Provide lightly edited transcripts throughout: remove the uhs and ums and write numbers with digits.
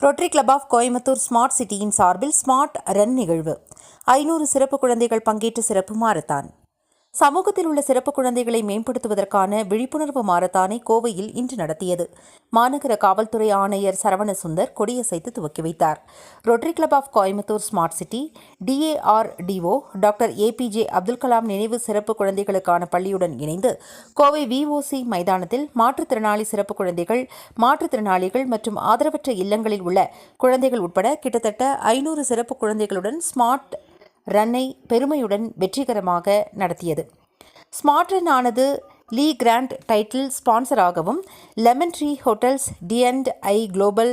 Rotary club of Coimbatore smart சிட்டியின் சார்பில் smart run நிகழ்வு. 500 சிறப்பு குழந்தைகள் பங்கேற்ற சிறப்பு மாரத்தான். சமூகத்தில் உள்ள சிறப்பு குழந்தைகளை மேம்படுத்துவதற்கான விழிப்புணர்வு மாரத்தானை கோவையில் இன்று நடத்தியது. மாநகர காவல்துறை ஆணையர் சரவணசுந்தர் கொடியசைத்து துவக்கி வைத்தார். Rotary club of Coimbatore smart city, DARDO doctor APJ Abdul Kalam நினைவு சிறப்பு குழந்தைகளுக்கான பள்ளியுடன் இணைந்து கோவை VOC மைதானத்தில் மாற்றுத்திறனாளி சிறப்பு குழந்தைகள், மாற்றுத்திறனாளிகள் மற்றும் ஆதரவற்ற இல்லங்களில் உள்ள குழந்தைகள் உட்பட கிட்டத்தட்ட 500 சிறப்பு குழந்தைகளுடன் ஸ்மார்ட் ரன்னை பெருமையுடன் வெற்றிகரமாக நடத்தியது. ஸ்மார்ட் ரன் ஆனது லீ கிராண்ட் டைட்டில் ஸ்பான்சராகவும், Lemon Tree Hotels, D&I global,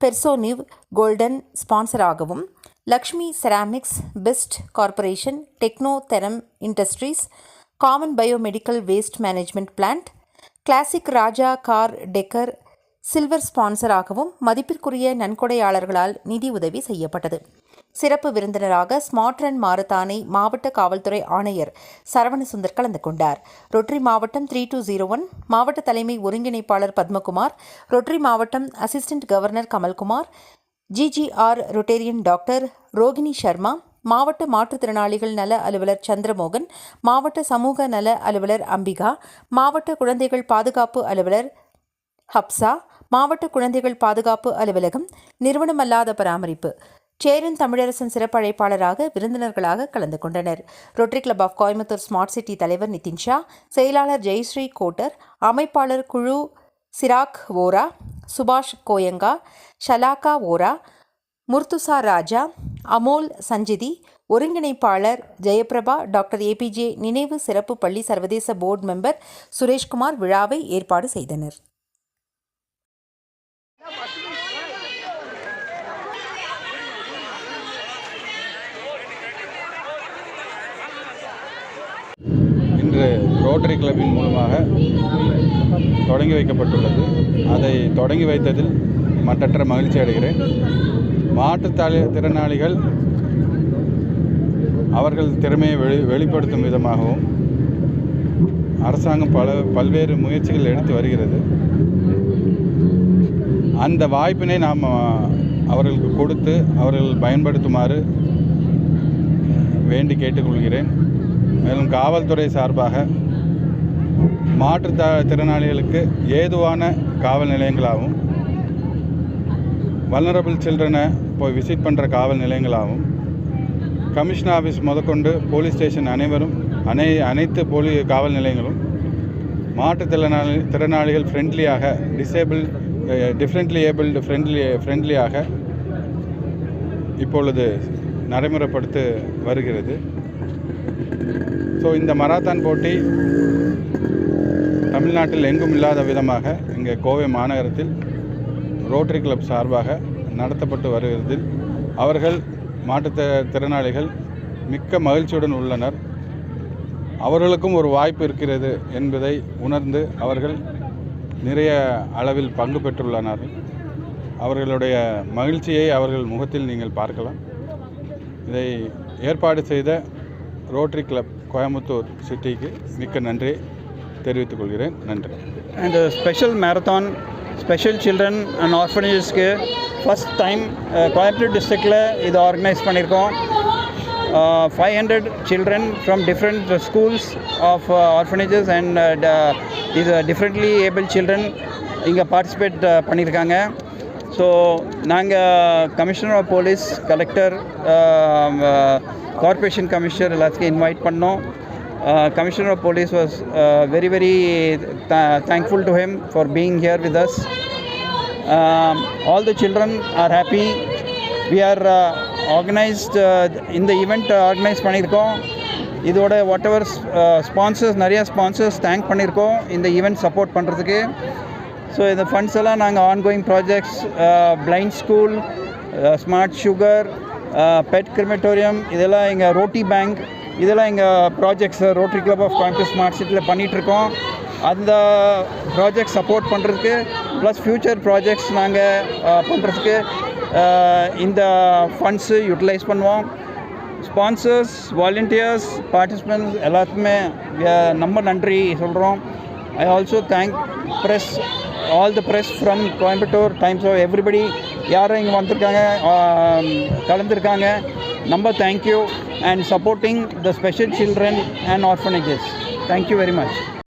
Personiv golden ஸ்பான்சராகவும், Lakshmi Ceramics, Best Corporation, Techno Therm Industries, common biomedical waste management plant, Classic Raja Car Decor silver ஸ்பான்சராகவும் மதிப்பிற்குரிய நன்கொடையாளர்களால் நிதி உதவி செய்யப்பட்டது. சிறப்பு விருந்தினராக ஸ்மார்ட் ரன் மாரத்தானை மாவட்ட காவல்துறை ஆணையர் சரவணசுந்தர் கலந்து கொண்டார். ரோட்டரி மாவட்டம் 3201 மாவட்ட தலைமை ஒருங்கிணைப்பாளர் பத்மகுமார், ரோட்டரி மாவட்டம் assistant governor Kamalkumar, GGR Rotarian doctor Rohini Sharma, மாவட்ட மாற்றுத்திறனாளிகள் நல அலுவலர் சந்திரமோகன், மாவட்ட சமூக நல அலுவலர் அம்பிகா, மாவட்ட குழந்தைகள் பாதுகாப்பு அலுவலர் ஹப்சா, மாவட்ட குழந்தைகள் பாதுகாப்பு அலுவலகம், நிறுவனமல்லாத பராமரிப்பு, சேரன் தமிழரசன் சிறப்பு அழைப்பாளராக விருந்தினர்களாக கலந்து கொண்டனர். Rotary club of Coimbatore smart city தலைவர் நிதின் ஷா, செயலாளர் ஜெயஸ்ரீ கோட்டர், அமைப்பாளர் குழு சிராக் ஓரா, சுபாஷ் கோயங்கா, ஷலாக்கா ஓரா, முர்துசா ராஜா, அமோல் சஞ்சிதி, ஒருங்கிணைப்பாளர் ஜெயபிரபா, டாக்டர் APJ நினைவு சிறப்பு பள்ளி சர்வதேச போர்டு மெம்பர் சுரேஷ்குமார் விழாவை ஏற்பாடு செய்தனர். இன்று ரோட்டரி கிளப்பின் மூலமாக தொடங்கி வைக்கப்பட்டுள்ளது. அதை தொடங்கி வைத்ததில் மற்றற்ற மகிழ்ச்சி அடைகிறேன். மாற்றுத்திறனாளிகள் அவர்கள் திறமையை வெளிப்படுத்தும் விதமாகவும் அரசாங்கம் பல்வேறு முயற்சிகள் எடுத்து வருகிறது. அந்த வாய்ப்பினை நாம் அவர்களுக்கு கொடுத்து அவர்கள் பயன்படுத்துமாறு வேண்டி கேட்டுக்கொள்கிறேன். மேலும் காவல்துறை சார்பாக மாற்றுத்திறனாளிகளுக்கு ஏதுவான காவல் நிலையங்களாகவும், வல்னரபிள் சில்ட்ரனை போய் விசிட் பண்ணுற காவல் நிலையங்களாகவும், கமிஷன் ஆஃபீஸ் முதற்கொண்டு போலீஸ் ஸ்டேஷன் அனைத்து காவல் நிலையங்களும் மாற்றுத்திறனாளிகள் ஃப்ரெண்ட்லியாக, டிஃப்ரெண்ட்லி ஏபிள்டு ஃப்ரெண்ட்லியாக இப்பொழுது நடைமுறைப்படுத்தி வருகிறது. ஸோ இந்த மராத்தான் போட்டி தமிழ்நாட்டில் எங்கும் இல்லாத விதமாக இங்கே கோவை மாநகரத்தில் ரோட்டரி கிளப் சார்பாக நடத்தப்பட்டு வருகிறதில் அவர்கள் மாற்றுத்திறனாளிகள் மிக்க மகிழ்ச்சியுடன் உள்ளனர். அவர்களுக்கும் ஒரு வாய்ப்பு இருக்கிறது என்பதை உணர்ந்து அவர்கள் நிறைய அளவில் பங்கு பெற்றுள்ளனர். அவர்களுடைய மகிழ்ச்சியை அவர்கள் முகத்தில் நீங்கள் பார்க்கலாம். இதை ஏற்பாடு செய்த ரோட்டரி கிளப் கோயம்புத்தூர் சிட்டிக்கு மிக்க நன்றி தெரிவித்துக் கொள்கிறேன். நன்றி. And a special marathon, special children and orphanagesக்கு ஃபர்ஸ்ட் டைம் கோயம்புத்தூர் டிஸ்ட்ரிக்டில் இது ஆர்கனைஸ் பண்ணியிருக்கோம். 500 children from different schools of orphanages and these differently able children இங்கே பார்ட்டிசிபேட் பண்ணியிருக்காங்க. ஸோ நாங்கள் commissioner of police, collector, corporation commissioner எல்லாத்துக்கும் இன்வைட் பண்ணோம். Commissioner of police was very thankful to him for being here with us. All the children are happy. We are organized இந்த event organise பண்ணியிருக்கோம். இதோட whatever sponsors, நிறையா sponsors thank பண்ணியிருக்கோம் இந்த event support பண்ணுறதுக்கு. So இந்த funds எல்லாம் நாங்கள் ongoing projects, blind school, smart sugar, pet crematorium, இதெல்லாம் எங்கள் ரோட்டி பேங்க், இதெல்லாம் எங்கள் projects Rotary club of Coimbatore smart சிட்டியில் பண்ணிகிட்ருக்கோம். அந்த ப்ராஜெக்ட் சப்போர்ட் பண்ணுறதுக்கு ப்ளஸ் ஃப்யூச்சர் ப்ராஜெக்ட்ஸ் நாங்கள் பண்ணுறதுக்கு இந்த ஃபண்ட்ஸு யூட்டிலைஸ் பண்ணுவோம். ஸ்பான்சர்ஸ், வாலண்டியர்ஸ், பார்ட்டிசிபெண்ட்ஸ் எல்லாத்துக்குமே நம்ம நன்றி சொல்கிறோம். I also thank press, all the press from Coimbatore Times of everybody யாரும் இங்கே வந்திருக்காங்க, கலந்துருக்காங்க. நம்ம thank you and supporting the special children and orphanages. Thank you very much.